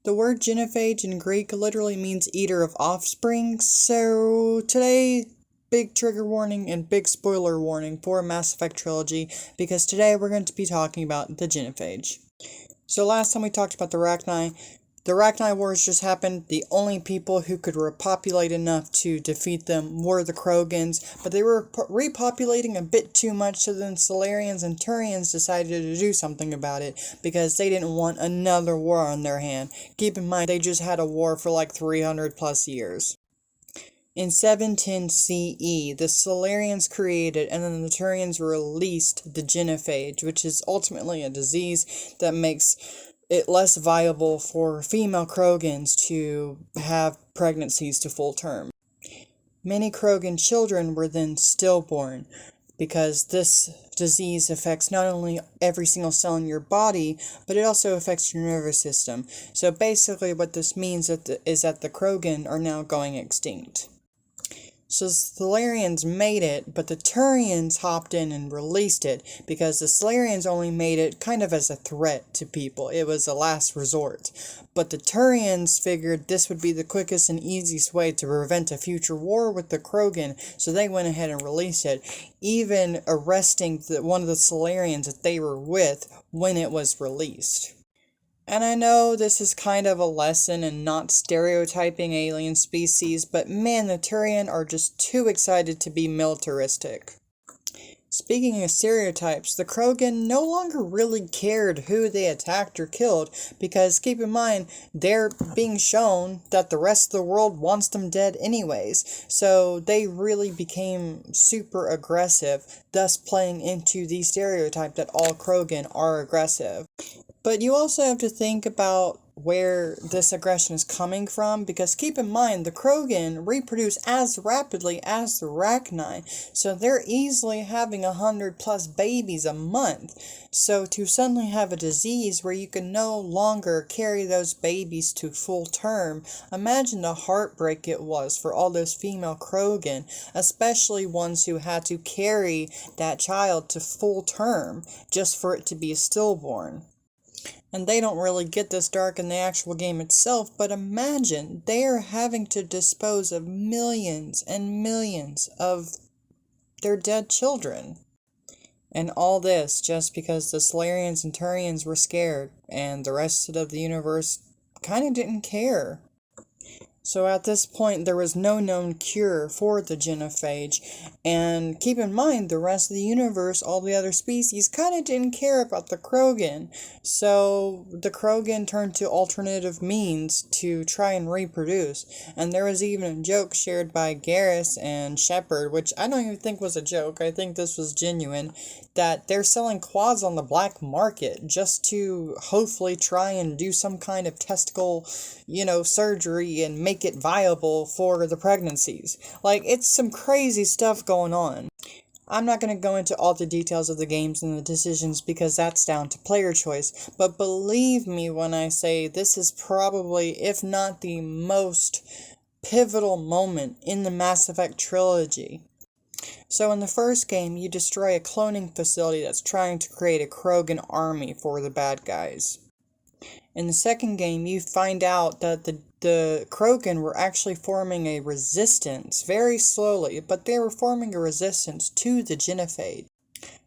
The word genophage in Greek literally means eater of offspring, so today, big trigger warning and big spoiler warning for Mass Effect Trilogy, because today we're going to be talking about the genophage. So last time we talked about the Rachni Wars just happened. The only people who could repopulate enough to defeat them were the Krogans, but they were repopulating a bit too much, so then Salarians and Turians decided to do something about it, because they didn't want another war on their hand. Keep in mind, they just had a war for like 300 plus years. In 710 CE, the Salarians created and then the Turians released the Genophage, which is ultimately a disease that makes it less viable for female Krogans to have pregnancies to full term. Many Krogan children were then stillborn, because this disease affects not only every single cell in your body, but it also affects your nervous system. So basically what this means is that the Krogan are now going extinct. So the Salarians made it, but the Turians hopped in and released it, because the Salarians only made it kind of as a threat to people. It was a last resort. But the Turians figured this would be the quickest and easiest way to prevent a future war with the Krogan, so they went ahead and released it, even arresting one of the Salarians that they were with when it was released. And I know this is kind of a lesson in not stereotyping alien species, but man, the Turian are just too excited to be militaristic. Speaking of stereotypes, the Krogan no longer really cared who they attacked or killed, because keep in mind, they're being shown that the rest of the world wants them dead anyways, so they really became super aggressive, thus playing into the stereotype that all Krogan are aggressive. But you also have to think about where this aggression is coming from, because keep in mind, the Krogan reproduce as rapidly as the Rachni, so they're easily having 100 plus babies a month. So to suddenly have a disease where you can no longer carry those babies to full term, imagine the heartbreak it was for all those female Krogan, especially ones who had to carry that child to full term just for it to be a stillborn. And they don't really get this dark in the actual game itself, but imagine they are having to dispose of millions and millions of their dead children. And all this just because the Salarians and Turians were scared, and the rest of the universe kinda didn't care. So at this point, there was no known cure for the genophage, and keep in mind, the rest of the universe, all the other species, kinda didn't care about the Krogan, so the Krogan turned to alternative means to try and reproduce, and there was even a joke shared by Garrus and Shepard, which I don't even think was a joke, I think this was genuine, that they're selling quads on the black market just to hopefully try and do some kind of testicle, surgery and make it viable for the pregnancies. Like, it's some crazy stuff going on. I'm not going to go into all the details of the games and the decisions because that's down to player choice, but believe me when I say this is probably, if not the most pivotal moment in the Mass Effect trilogy. So in the first game, you destroy a cloning facility that's trying to create a Krogan army for the bad guys. In the second game, you find out that the Krogan were actually forming a resistance, very slowly, but they were forming a resistance to the Genophage.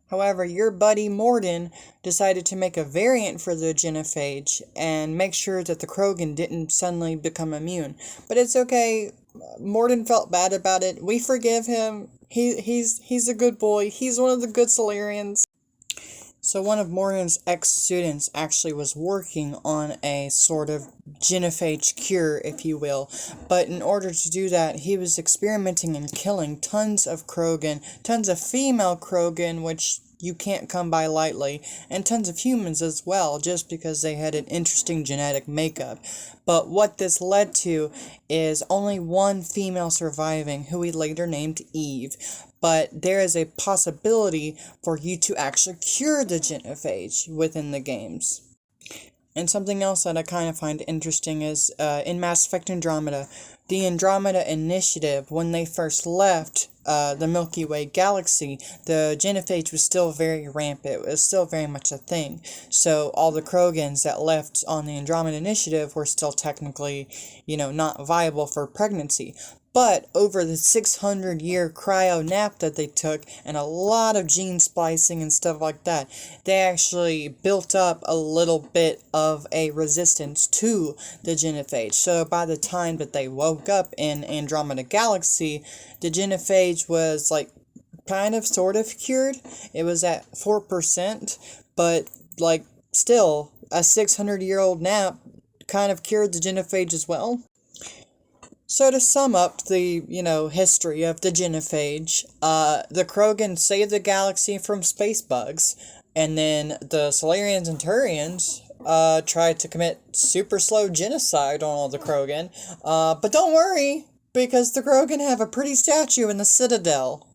However, your buddy Mordin decided to make a variant for the Genophage and make sure that the Krogan didn't suddenly become immune. But it's okay, Mordin felt bad about it, we forgive him, he's a good boy, he's one of the good Salarians. So one of Mordin's ex-students actually was working on a sort of genophage cure, if you will, but in order to do that, he was experimenting and killing tons of Krogan, tons of female Krogan, which you can't come by lightly, and tons of humans as well, just because they had an interesting genetic makeup. But what this led to is only one female surviving, who he later named Eve. But there is a possibility for you to actually cure the genophage within the games. And something else that I kind of find interesting is, in Mass Effect Andromeda, the Andromeda Initiative, when they first left the Milky Way galaxy, the genophage was still very rampant. It was still very much a thing. So all the Krogans that left on the Andromeda Initiative were still technically, not viable for pregnancy. But over the 600-year cryo nap that they took, and a lot of gene splicing and stuff like that, they actually built up a little bit of a resistance to the genophage. So by the time that they woke up in Andromeda Galaxy, the genophage was like kind of sort of cured. It was at 4%, but like still a 600-year-old nap kind of cured the genophage as well. So to sum up the, history of the genophage, the Krogan saved the galaxy from space bugs, and then the Salarians and Turians tried to commit super slow genocide on all the Krogan. But don't worry, because the Krogan have a pretty statue in the Citadel.